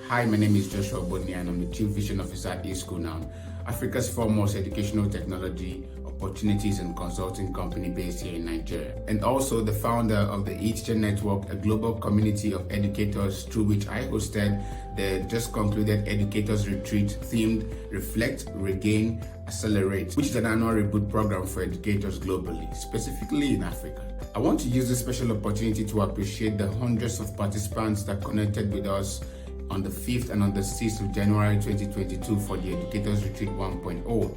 Hi, my name is Joshua Bodney and I'm the Chief Vision Officer at eSchoolNow, Africa's foremost educational technology, opportunities and consulting company based here in Nigeria. And also the founder of the ETCHR Network, a global community of educators through which I hosted the just concluded Educators Retreat themed Reflect, Regain, Accelerate, which is an annual reboot program for educators globally, specifically in Africa. I want to use this special opportunity to appreciate the hundreds of participants that connected with us on the 5th and on the 6th of January 2022 for the Educators Retreat 1.0.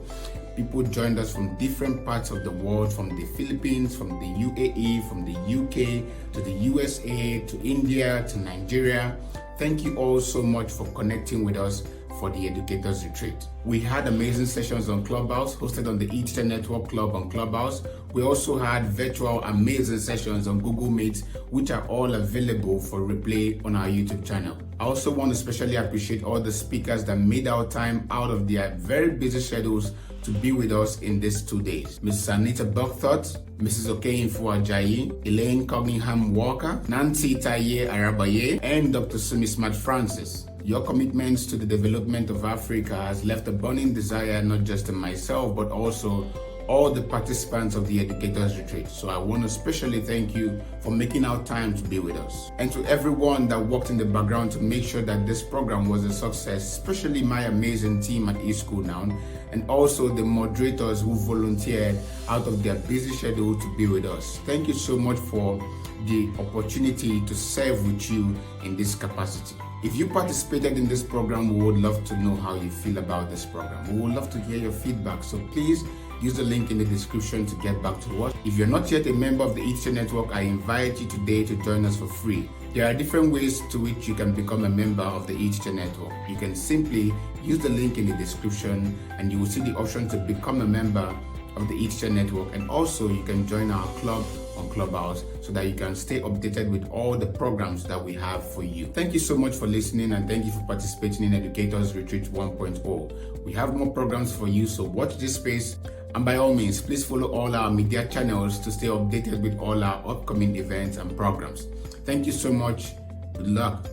People joined us from different parts of the world, from the Philippines, from the UAE, from the UK, to the USA, to India, to Nigeria. Thank you all so much for connecting with us for the Educators Retreat. We had amazing sessions on Clubhouse, hosted on the ETCHR Network Club on Clubhouse. We also had virtual amazing sessions on Google Meet, which are all available for replay on our YouTube channel. I also want to especially appreciate all the speakers that made our time out of their very busy schedules to be with us in these 2 days. Mrs. Anita Buckthorpe, Mrs. Okeinfo Ajayi, Elaine Cunningham Walker, Nancy Taye Arabaye, and Dr. Sumi Smart Francis. Your commitments to the development of Africa has left a burning desire not just in myself, but also all the participants of the Educators Retreat. So I want to especially thank you for making out time to be with us. And to everyone that worked in the background to make sure that this program was a success, especially my amazing team at eSchoolNow, and also the moderators who volunteered out of their busy schedule to be with us. Thank you so much for the opportunity to serve with you in this capacity. If you participated in this program, we would love to know how you feel about this program. We would love to hear your feedback. So please use the link in the description to get back to us. If you're not yet a member of the ETCHR Network, I invite you today to join us for free. There are different ways to which you can become a member of the ETCHR Network. You can simply use the link in the description and you will see the option to become a member of the ETCHR Network, and also you can join our club on Clubhouse so that you can stay updated with all the programs that we have for you. Thank you so much for listening and thank you for participating in Educators Retreat 1.0. We have more programs for you, so watch this space, and by all means, please follow all our media channels to stay updated with all our upcoming events and programs. Thank you so much. Good luck.